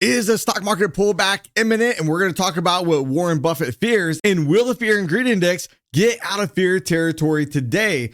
Is the stock market pullback imminent? And we're going to talk about what Warren Buffett fears. And will the fear and greed index get out of fear territory today?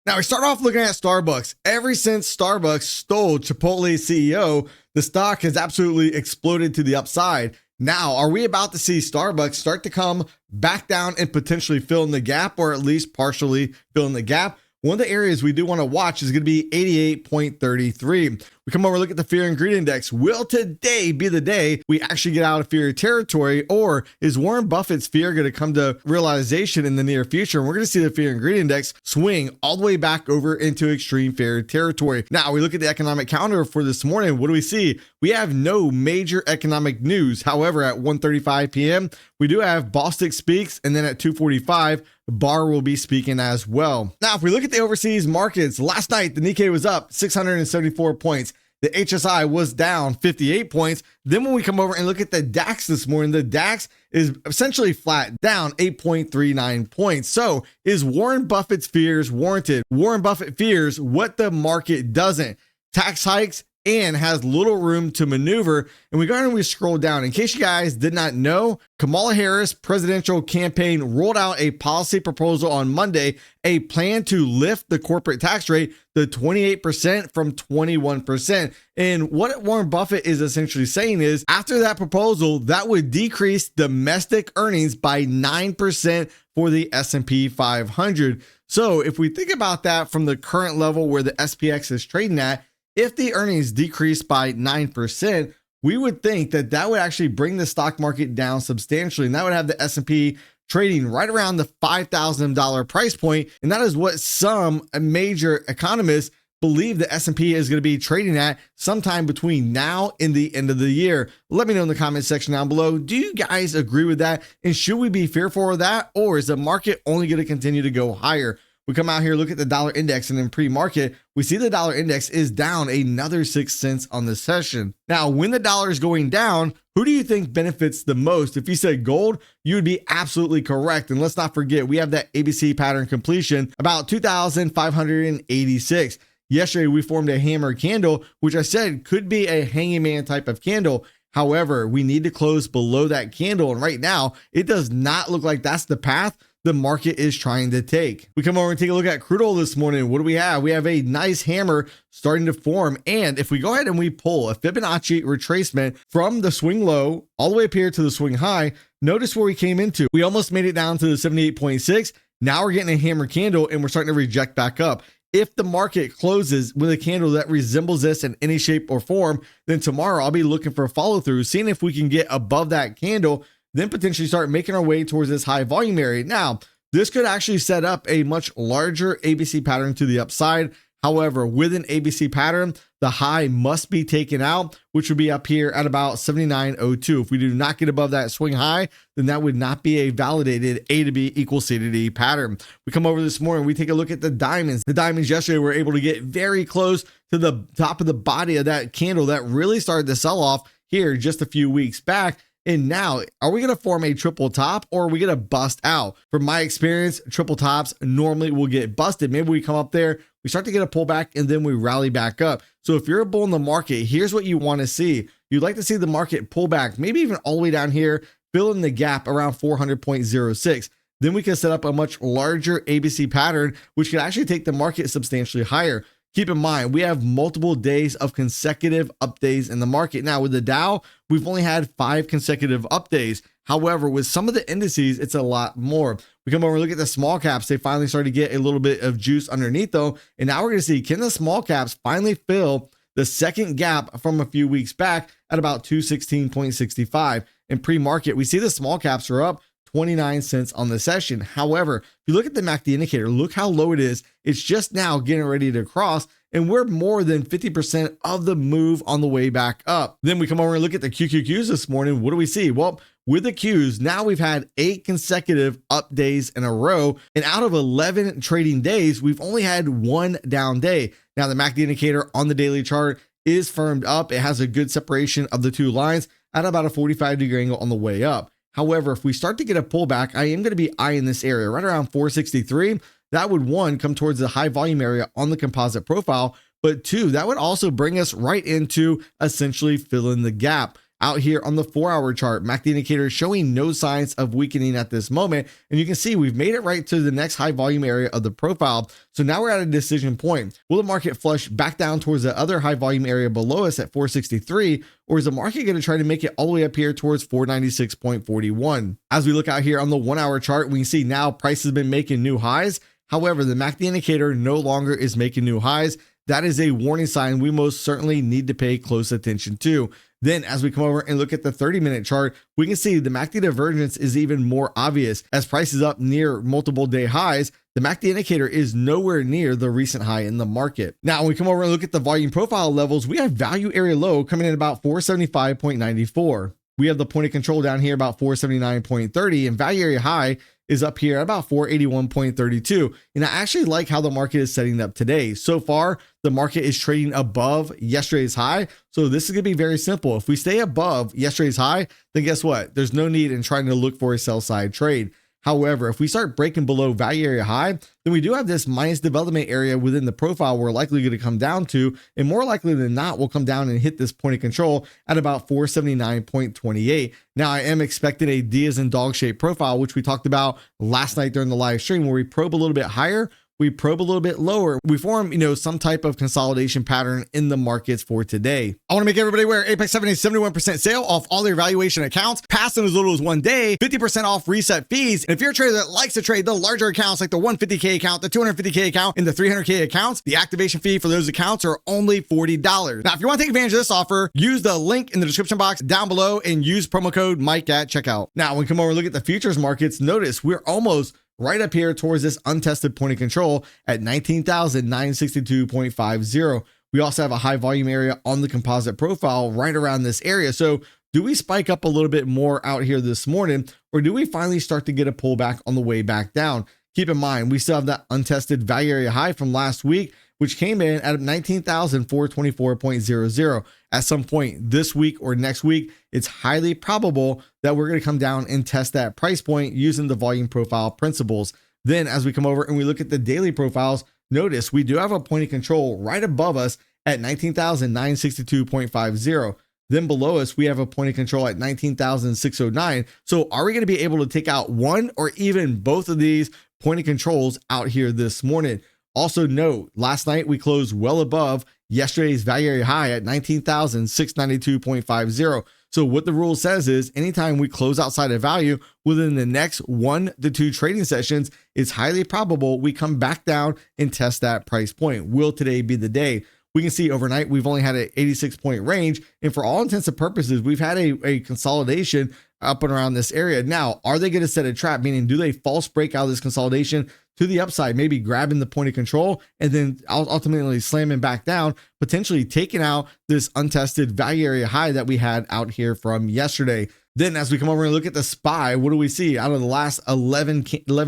Now, we start off looking at Starbucks. Ever since Starbucks stole Chipotle's CEO, the stock has absolutely exploded to the upside. Now, are we about to see Starbucks start to come back down and potentially fill in the gap, or at least partially fill in the gap? One of the areas we do want to watch is going to be 88.33. We come over and look at the fear and greed index. Will today be the day we actually get out of fear territory, or is Warren Buffett's fear going to come to realization in the near future? And we're going to see the fear and greed index swing all the way back over into extreme fear territory. Now, we look at the economic calendar for this morning. What do we see? We have no major economic news. However, at 1:35 p.m., we do have Bostic speaks, and then at 2:45, Barr will be speaking as well. Now, if we look at the overseas markets, last night, the Nikkei was up 674 points. The HSI was down 58 points. Then when we come over and look at the DAX this morning, the DAX is essentially flat, down 8.39 points. So is Warren Buffett's fears warranted? Warren Buffett fears what the market doesn't. Tax hikes, and has little room to maneuver. And we go ahead and we scroll down. In case you guys did not know, Kamala Harris presidential campaign rolled out a policy proposal on Monday, a plan to lift the corporate tax rate to 28% from 21%. And what Warren Buffett is essentially saying is, after that proposal, that would decrease domestic earnings by 9% for the S&P 500. So if we think about that from the current level where the SPX is trading at, if the earnings decrease by 9%, we would think that that would actually bring the stock market down substantially. And that would have the S&P trading right around the $5,000 price point. And that is what some major economists believe the S&P is going to be trading at sometime between now and the end of the year. Let me know in the comment section down below. Do you guys agree with that? And should we be fearful of that? Or is the market only going to continue to go higher? We come out here, look at the dollar index, and in pre-market, we see the dollar index is down another 6 cents on the session. Now, when the dollar is going down, who do you think benefits the most? If you said gold, you would be absolutely correct. And let's not forget, we have that ABC pattern completion about 2,586. Yesterday, we formed a hammer candle, which I said could be a hanging man type of candle. However, we need to close below that candle. And right now, it does not look like that's the path the market is trying to take. We come over and take a look at crude oil this morning. What do we have? We have a nice hammer starting to form. And if we go ahead and we pull a Fibonacci retracement from the swing low all the way up here to the swing high, notice where we came into. We almost made it down to the 78.6. Now we're getting a hammer candle and we're starting to reject back up. If the market closes with a candle that resembles this in any shape or form, then tomorrow I'll be looking for a follow through, seeing if we can get above that candle, then potentially start making our way towards this high volume area. Now, this could actually set up a much larger ABC pattern to the upside. However, with an ABC pattern, the high must be taken out, which would be up here at about 79.02. If we do not get above that swing high, then that would not be a validated A to B equals C to D pattern. We come over this morning, we take a look at the diamonds. The diamonds yesterday were able to get very close to the top of the body of that candle that really started to sell off here just a few weeks back. And now, are we going to form a triple top, or are we going to bust out? From my experience, triple tops normally will get busted. Maybe we come up there, we start to get a pullback, and then we rally back up. So if you're a bull in the market, here's what you want to see. You'd like to see the market pull back, maybe even all the way down here, fill in the gap around 400.06. Then we can set up a much larger ABC pattern, which could actually take the market substantially higher. Keep in mind, we have multiple days of consecutive up days in the market. Now, with the Dow, we've only had 5 consecutive up days. However, with some of the indices, it's a lot more. We come over and look at the small caps. They finally started to get a little bit of juice underneath though. And now we're going to see, can the small caps finally fill the second gap from a few weeks back at about 216.65? In pre-market, we see the small caps are up 29 cents on the session. However, if you look at the MACD indicator, look how low it is. It's just now getting ready to cross, and we're more than 50% of the move on the way back up. Then we come over and look at the QQQs this morning. What do we see? Well, with the Qs, now we've had 8 consecutive up days in a row, and out of 11 trading days, we've only had 1 down day. Now, the MACD indicator on the daily chart is firmed up. It has a good separation of the two lines at about a 45-degree angle on the way up. However, if we start to get a pullback, I am going to be eyeing this area right around 463. That would, 1, come towards the high volume area on the composite profile, but 2, that would also bring us right into essentially fill in the gap. out here on the 4-hour chart. MACD indicator showing no signs of weakening at this moment. And you can see we've made it right to the next high volume area of the profile. So now we're at a decision point. Will the market flush back down towards the other high volume area below us at 463? Or is the market going to try to make it all the way up here towards 496.41? As we look out here on the 1-hour chart, we can see now price has been making new highs. However, the MACD indicator no longer is making new highs. That is a warning sign we most certainly need to pay close attention to. Then as we come over and look at the 30-minute chart, we can see the MACD divergence is even more obvious. As price is up near multiple day highs, the MACD indicator is nowhere near the recent high in the market. Now, when we come over and look at the volume profile levels, we have value area low coming in about 475.94. We have the point of control down here about 479.30, and value area high is up here at about 481.32. And I actually like how the market is setting up today. So far, the market is trading above yesterday's high. So this is going to be very simple. If we stay above yesterday's high, then guess what? There's no need in trying to look for a sell side trade. However, if we start breaking below value area high, then we do have this minus development area within the profile we're likely going to come down to, and more likely than not, we'll come down and hit this point of control at about 479.28. Now, I am expecting a D as in dog shape profile, which we talked about last night during the live stream, where we probe a little bit higher, we probe a little bit lower, we form, some type of consolidation pattern in the markets for today. I want to make everybody aware, Apex 7 is 71% sale off all their valuation accounts, passed in as little as 1 day, 50% off reset fees. And if you're a trader that likes to trade the larger accounts like the 150K account, the 250K account, and the 300K accounts, the activation fee for those accounts are only $40. Now, if you want to take advantage of this offer, use the link in the description box down below and use promo code Mike at checkout. Now, when we come over and look at the futures markets, notice we're almost right up here towards this untested point of control at 19,962.50. We also have a high volume area on the composite profile right around this area. So do we spike up a little bit more out here this morning, or do we finally start to get a pullback on the way back down? Keep in mind, we still have that untested value area high from last week, which came in at 19,424.00. At some point this week or next week, it's highly probable that we're going to come down and test that price point using the volume profile principles. Then as we come over and we look at the daily profiles, notice we do have a point of control right above us at 19,962.50. Then below us, we have a point of control at 19,609. So are we going to be able to take out one or even both of these point of controls out here this morning? Also note, last night we closed well above yesterday's value area high at 19,692.50. So what the rule says is anytime we close outside of value within the next 1 to 2 trading sessions, it's highly probable we come back down and test that price point. Will today be the day? We can see overnight we've only had an 86-point range, and for all intents and purposes, we've had a consolidation up and around this area. Now, are they going to set a trap? Meaning, do they false break out of this consolidation to the upside, maybe grabbing the point of control and then ultimately slamming back down, potentially taking out this untested value area high that we had out here from yesterday? Then as we come over and look at the SPY, what do we see? Out of the last 11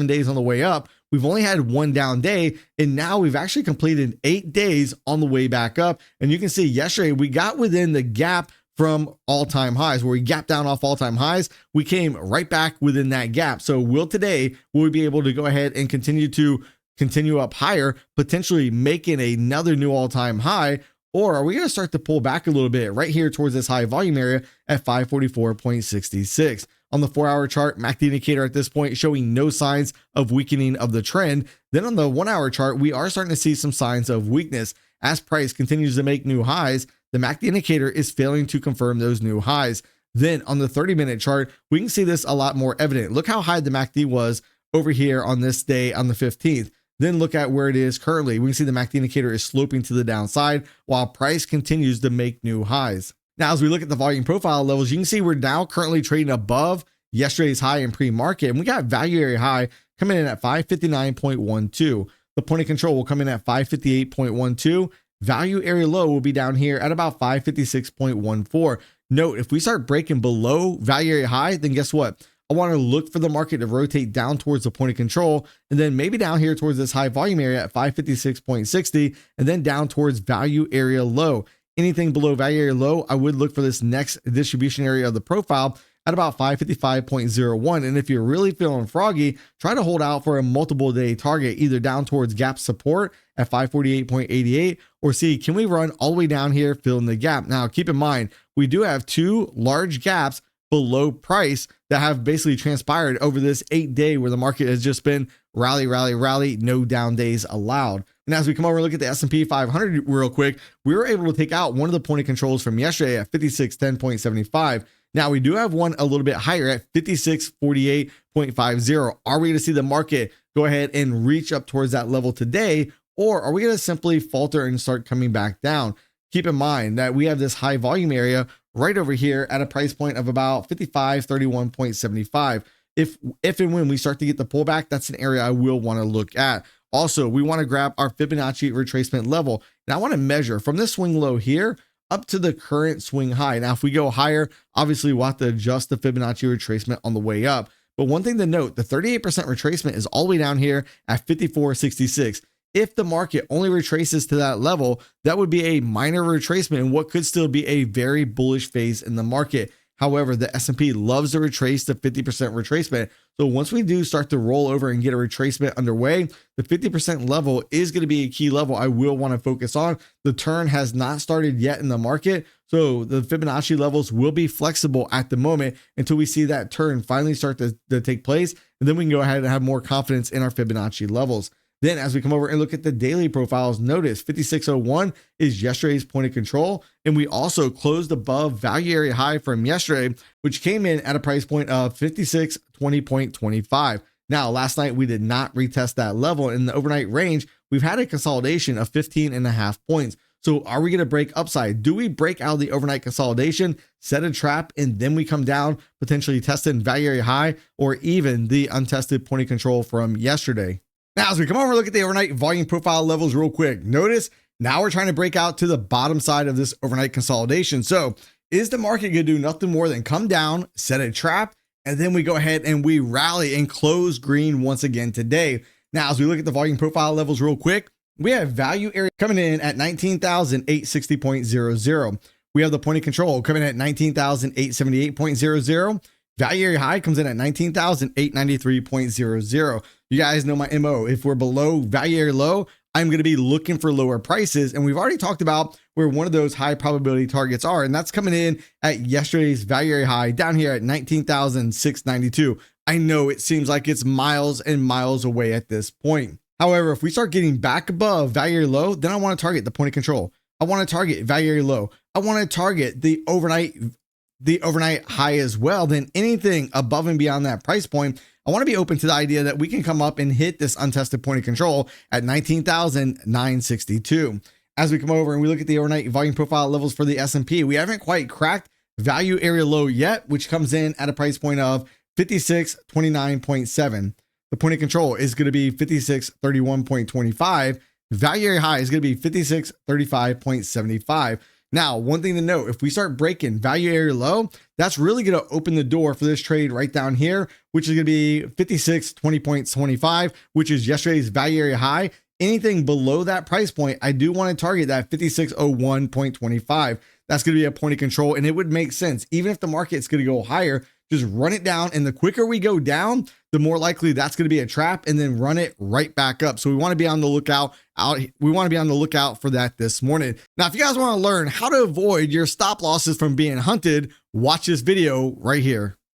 days on the way up, we've only had 1 down day, and now we've actually completed 8 days on the way back up. And you can see yesterday we got within the gap from all-time highs, where we gapped down off all-time highs. We came right back within that gap. So will we be able to go ahead and continue up higher, potentially making another new all-time high? Or are we going to start to pull back a little bit right here towards this high volume area at 544.66? On the 4-hour chart, MACD indicator at this point showing no signs of weakening of the trend. Then on the 1-hour chart, we are starting to see some signs of weakness. As price continues to make new highs, the MACD indicator is failing to confirm those new highs. Then on the 30-minute chart, we can see this a lot more evident. Look how high the MACD was over here on this day on the 15th. Then look at where it is currently. We can see the MACD indicator is sloping to the downside while price continues to make new highs. Now, as we look at the volume profile levels, you can see we're now currently trading above yesterday's high in pre-market, and we got value area high coming in at 559.12. The point of control will come in at 558.12. Value area low will be down here at about 556.14. Note, if we start breaking below value area high, then guess what? I want to look for the market to rotate down towards the point of control, and then maybe down here towards this high volume area at 556.60, and then down towards value area low. Anything below value area low, I would look for this next distribution area of the profile at about 555.01. And if you're really feeling froggy, try to hold out for a multiple day target, either down towards gap support at 548.88, or see, can we run all the way down here, fill in the gap? Now, keep in mind, we do have two large gaps below price that have basically transpired over this 8-day where the market has just been rally, rally, rally, no down days allowed. And as we come over and look at the S&P 500 real quick, we were able to take out one of the pointed controls from yesterday at 5610.75. Now we do have one a little bit higher at 5648.50. Are we going to see the market go ahead and reach up towards that level today, or are we going to simply falter and start coming back down? Keep in mind that we have this high volume area right over here at a price point of about 5531.75. If and when we start to get the pullback, that's an area I will want to look at. Also, we want to grab our Fibonacci retracement level. And I want to measure from this swing low here up to the current swing high. Now, if we go higher, obviously we'll have to adjust the Fibonacci retracement on the way up. But one thing to note, the 38% retracement is all the way down here at 54.66. If the market only retraces to that level, that would be a minor retracement in what could still be a very bullish phase in the market. However, the S&P loves to retrace to 50% retracement. So once we do start to roll over and get a retracement underway, the 50% level is going to be a key level I will want to focus on. The turn has not started yet in the market, so the Fibonacci levels will be flexible at the moment until we see that turn finally start to take place. And then we can go ahead and have more confidence in our Fibonacci levels. Then as we come over and look at the daily profiles, notice 5601 is yesterday's point of control. And we also closed above value area high from yesterday, which came in at a price point of 5620.25. Now, last night we did not retest that level. In the overnight range, we've had a consolidation of 15.5 points. So are we going to break upside? Do we break out of the overnight consolidation, set a trap, and then we come down, potentially testing value area high or even the untested point of control from yesterday? Now, as we come over and look at the overnight volume profile levels real quick, notice now we're trying to break out to the bottom side of this overnight consolidation. So is the market going to do nothing more than come down, set a trap, and then we go ahead and we rally and close green once again today? Now, as we look at the volume profile levels real quick, we have value area coming in at 19,860.00. We have the point of control coming in at 19,878.00. Value area high comes in at 19,893.00. You guys know my MO. If we're below value area low, I'm going to be looking for lower prices. And we've already talked about where one of those high probability targets are. And that's coming in at yesterday's value area high down here at 19,692. I know it seems like it's miles and miles away at this point. However, if we start getting back above value area low, then I want to target the point of control. I want to target value area low. I want to target the overnight high as well. Then anything above and beyond that price point, I want to be open to the idea that we can come up and hit this untested point of control at 19,962. As we come over and we look at the overnight volume profile levels for the S&P, we haven't quite cracked value area low yet, which comes in at a price point of 5629.7. The point of control is going to be 5631.25. Value area high is going to be 5635.75. Now, one thing to note, if we start breaking value area low, that's really going to open the door for this trade right down here, which is going to be 5620.25, which is yesterday's value area high. Anything below that price point, I do want to target that 5601.25. That's going to be a point of control, and it would make sense. Even if the market's going to go higher, just run it down, and the quicker we go down, the more likely that's going to be a trap, and then run it right back up. So we want to be on the lookout for that this morning. Now, if you guys want to learn how to avoid your stop losses from being hunted, watch this video right here.